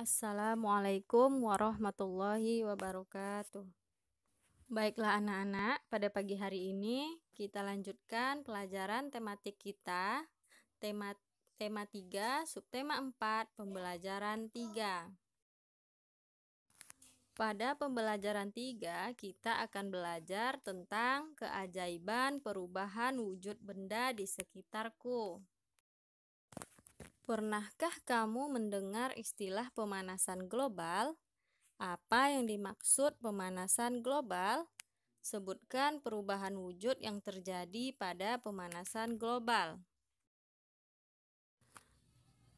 Assalamualaikum warahmatullahi wabarakatuh. Baiklah anak-anak, pada pagi hari ini kita lanjutkan pelajaran tematik kita, tema 3, subtema 4, pembelajaran 3. Pada pembelajaran 3, kita akan belajar tentang keajaiban perubahan wujud benda di sekitarku. Pernahkah kamu mendengar istilah pemanasan global? Apa yang dimaksud pemanasan global? Sebutkan perubahan wujud yang terjadi pada pemanasan global.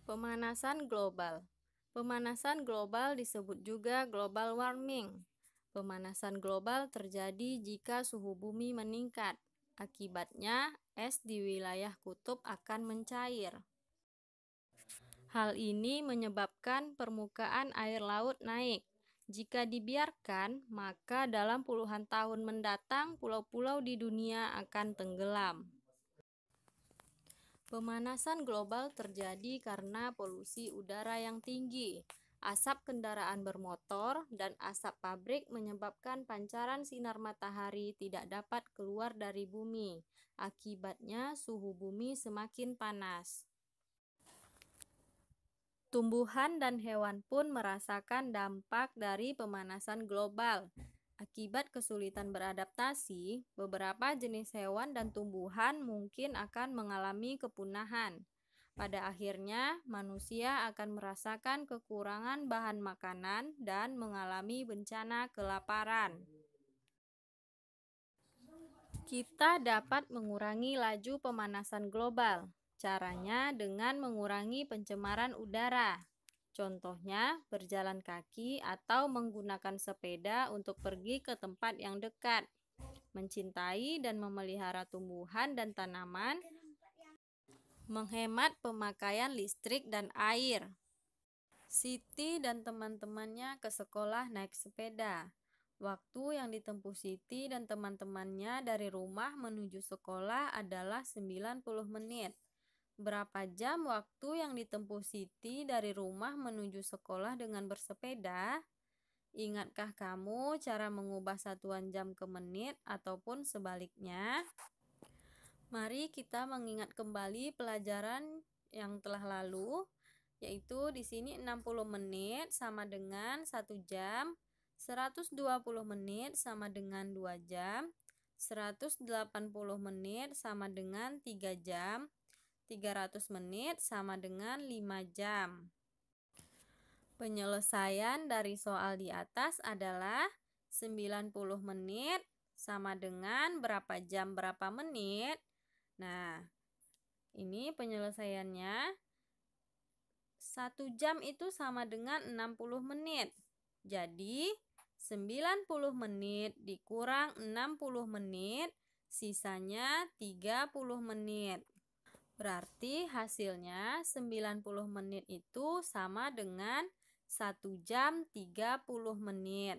Pemanasan global. Pemanasan global disebut juga global warming. Pemanasan global terjadi jika suhu bumi meningkat. Akibatnya, es di wilayah kutub akan mencair. Hal ini menyebabkan permukaan air laut naik. Jika dibiarkan, maka dalam puluhan tahun mendatang pulau-pulau di dunia akan tenggelam. Pemanasan global terjadi karena polusi udara yang tinggi. Asap kendaraan bermotor dan asap pabrik menyebabkan pancaran sinar matahari tidak dapat keluar dari bumi. Akibatnya, suhu bumi semakin panas. Tumbuhan dan hewan pun merasakan dampak dari pemanasan global. Akibat kesulitan beradaptasi, beberapa jenis hewan dan tumbuhan mungkin akan mengalami kepunahan. Pada akhirnya, manusia akan merasakan kekurangan bahan makanan dan mengalami bencana kelaparan. Kita dapat mengurangi laju pemanasan global. Caranya dengan mengurangi pencemaran udara. Contohnya, berjalan kaki atau menggunakan sepeda untuk pergi ke tempat yang dekat. Mencintai dan memelihara tumbuhan dan tanaman. Menghemat pemakaian listrik dan air. Siti dan teman-temannya ke sekolah naik sepeda. Waktu yang ditempuh Siti dan teman-temannya dari rumah menuju sekolah adalah 90 menit. Berapa jam waktu yang ditempuh Siti dari rumah menuju sekolah dengan bersepeda? Ingatkah kamu cara mengubah satuan jam ke menit ataupun sebaliknya? Mari kita mengingat kembali pelajaran yang telah lalu, yaitu di sini 60 menit sama dengan 1 jam, 120 menit sama dengan 2 jam, 180 menit sama dengan 3 jam, 300 menit sama dengan 5 jam. Penyelesaian dari soal di atas adalah 90 menit sama dengan berapa jam berapa menit. Nah, ini penyelesaiannya. 1 jam itu sama dengan 60 menit. Jadi, 90 menit dikurang 60 menit, sisanya 30 menit. Berarti hasilnya 90 menit itu sama dengan 1 jam 30 menit.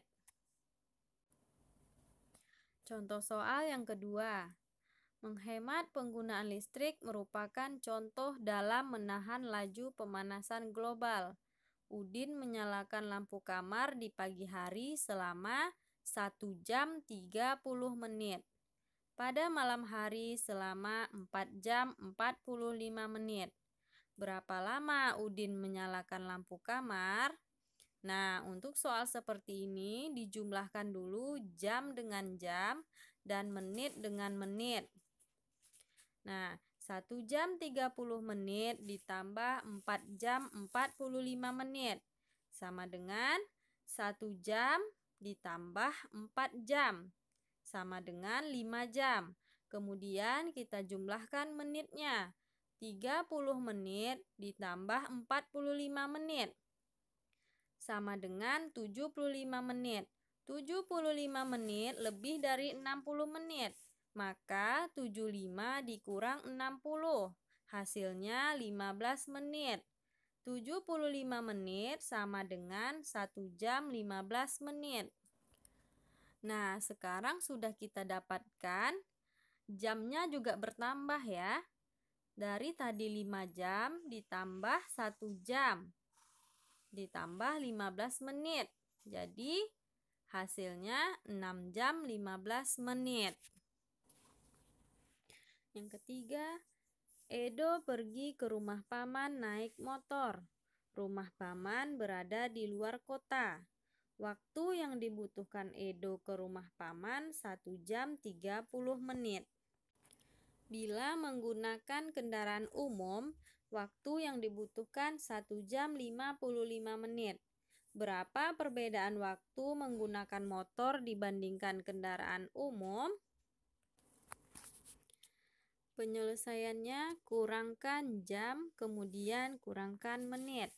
Contoh soal yang kedua. Menghemat penggunaan listrik merupakan contoh dalam menahan laju pemanasan global. Udin menyalakan lampu kamar di pagi hari selama 1 jam 30 menit. Pada malam hari selama 4 jam 45 menit. Berapa lama Udin menyalakan lampu kamar? Nah, untuk soal seperti ini dijumlahkan dulu jam dengan jam dan menit dengan menit. Nah, 1 jam 30 menit ditambah 4 jam 45 menit sama dengan 1 jam ditambah 4 jam sama dengan 5 jam. Kemudian kita jumlahkan menitnya. 30 menit ditambah 45 menit sama dengan 75 menit. 75 menit lebih dari 60 menit. Maka 75 dikurang 60. Hasilnya 15 menit. 75 menit sama dengan 1 jam 15 menit. Nah, sekarang sudah kita dapatkan. Jamnya juga bertambah ya. Dari tadi 5 jam ditambah 1 jam. ditambah 15 menit. Jadi hasilnya 6 jam 15 menit. Yang ketiga, Edo pergi ke rumah paman naik motor. Rumah paman berada di luar kota. Waktu yang dibutuhkan Edo ke rumah paman 1 jam 30 menit. Bila menggunakan kendaraan umum, waktu yang dibutuhkan 1 jam 55 menit. Berapa perbedaan waktu menggunakan motor dibandingkan kendaraan umum? Penyelesaiannya, kurangkan jam, kemudian kurangkan menit.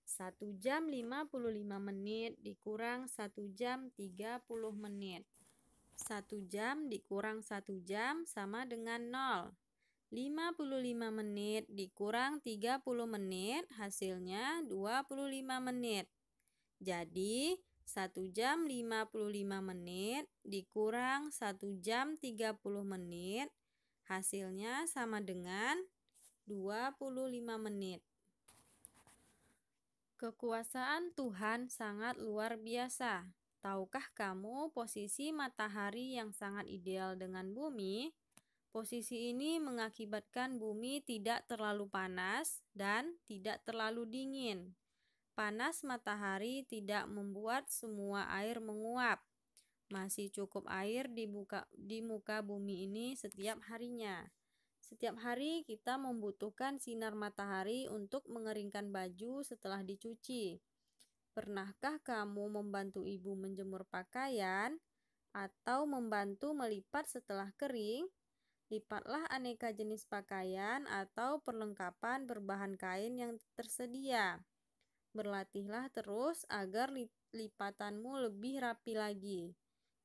1 jam 55 menit dikurang 1 jam 30 menit. 1 jam dikurang 1 jam sama dengan 0. 55 menit dikurang 30 menit, hasilnya 25 menit. Jadi, 1 jam 55 menit dikurang 1 jam 30 menit, hasilnya sama dengan 25 menit. Kekuasaan Tuhan sangat luar biasa. Tahukah kamu posisi matahari yang sangat ideal dengan bumi? Posisi ini mengakibatkan bumi tidak terlalu panas dan tidak terlalu dingin. Panas matahari tidak membuat semua air menguap. Masih cukup air di muka bumi ini setiap harinya. Setiap hari kita membutuhkan sinar matahari untuk mengeringkan baju setelah dicuci. Pernahkah kamu membantu ibu menjemur pakaian atau membantu melipat setelah kering? Lipatlah aneka jenis pakaian atau perlengkapan berbahan kain yang tersedia. Berlatihlah terus agar lipatanmu lebih rapi lagi.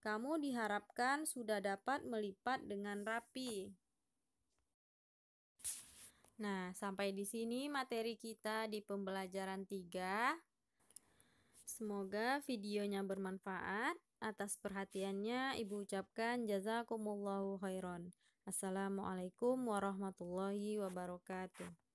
Kamu diharapkan sudah dapat melipat dengan rapi. Nah, sampai di sini materi kita di pembelajaran 3. Semoga videonya bermanfaat. Atas perhatiannya Ibu ucapkan jazakumullahu khairan. Assalamualaikum warahmatullahi wabarakatuh.